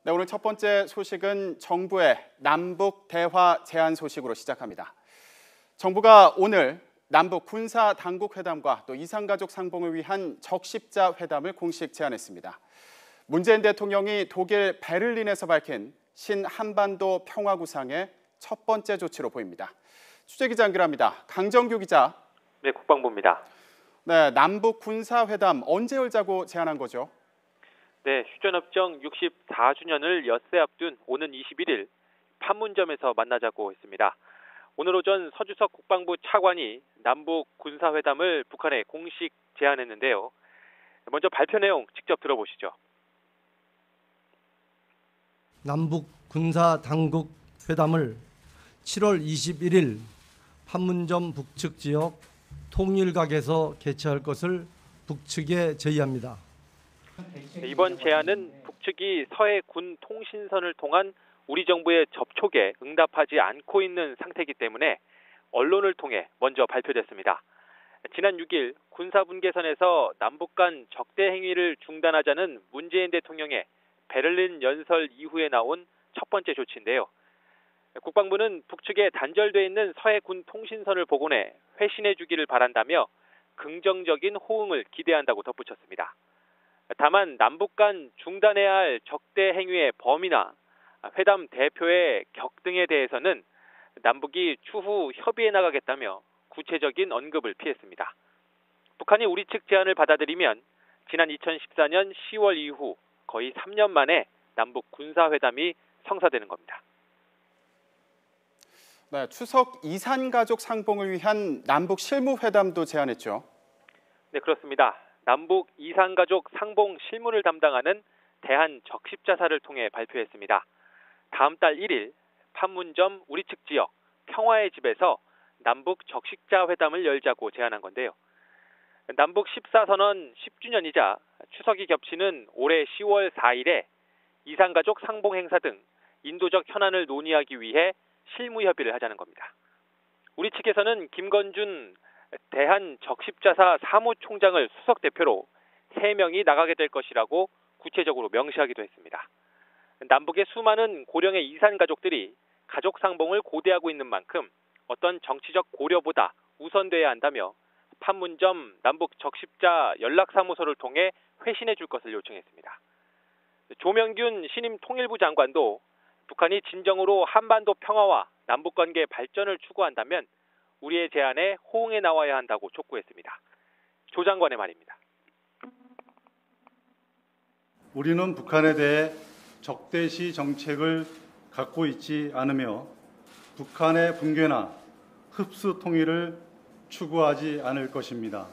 네, 오늘 첫 번째 소식은 정부의 남북 대화 제안 소식으로 시작합니다. 정부가 오늘 남북 군사 당국 회담과 또 이산가족 상봉을 위한 적십자 회담을 공식 제안했습니다. 문재인 대통령이 독일 베를린에서 밝힌 신한반도 평화 구상의 첫 번째 조치로 보입니다. 취재기자 연결합니다. 강정규 기자. 네, 국방부입니다. 네, 남북 군사 회담 언제 열자고 제안한 거죠? 네, 휴전협정 64주년을 엿새 앞둔 오는 21일 판문점에서 만나자고 했습니다. 오늘 오전 서주석 국방부 차관이 남북 군사회담을 북한에 공식 제안했는데요. 먼저 발표 내용 직접 들어보시죠. 남북 군사 당국 회담을 7월 21일 판문점 북측 지역 통일각에서 개최할 것을 북측에 제의합니다. 이번 제안은 북측이 서해 군 통신선을 통한 우리 정부의 접촉에 응답하지 않고 있는 상태이기 때문에 언론을 통해 먼저 발표됐습니다. 지난 6일 군사분계선에서 남북 간 적대 행위를 중단하자는 문재인 대통령의 베를린 연설 이후에 나온 첫 번째 조치인데요. 국방부는 북측에 단절돼 있는 서해 군 통신선을 복원해 회신해 주기를 바란다며 긍정적인 호응을 기대한다고 덧붙였습니다. 다만 남북 간 중단해야 할 적대 행위의 범위나 회담 대표의 격등에 대해서는 남북이 추후 협의해 나가겠다며 구체적인 언급을 피했습니다. 북한이 우리 측 제안을 받아들이면 지난 2014년 10월 이후 거의 3년 만에 남북 군사회담이 성사되는 겁니다. 네, 추석 이산가족 상봉을 위한 남북 실무회담도 제안했죠. 네, 그렇습니다. 남북 이산가족 상봉 실무를 담당하는 대한적십자사를 통해 발표했습니다. 다음 달 1일 판문점 우리 측 지역 평화의 집에서 남북 적십자 회담을 열자고 제안한 건데요. 남북 14선언 10주년이자 추석이 겹치는 올해 10월 4일에 이산가족 상봉 행사 등 인도적 현안을 논의하기 위해 실무 협의를 하자는 겁니다. 우리 측에서는 김건준 대한적십자사 사무총장을 수석 대표로 3명이 나가게 될 것이라고 구체적으로 명시하기도 했습니다. 남북의 수많은 고령의 이산 가족들이 가족 상봉을 고대하고 있는 만큼 어떤 정치적 고려보다 우선돼야 한다며 판문점 남북 적십자 연락사무소를 통해 회신해 줄 것을 요청했습니다. 조명균 신임 통일부 장관도 북한이 진정으로 한반도 평화와 남북관계 발전을 추구한다면 우리의 제안에 호응해 나와야 한다고 촉구했습니다. 조 장관의 말입니다. 우리는 북한에 대해 적대시 정책을 갖고 있지 않으며 북한의 붕괴나 흡수 통일을 추구하지 않을 것입니다.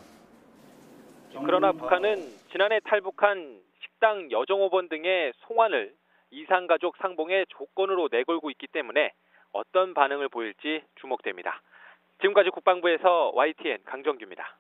그러나 북한은 지난해 탈북한 식당 여정 5번 등의 송환을 이산가족 상봉의 조건으로 내걸고 있기 때문에 어떤 반응을 보일지 주목됩니다. 지금까지 국방부에서 YTN 강정규입니다.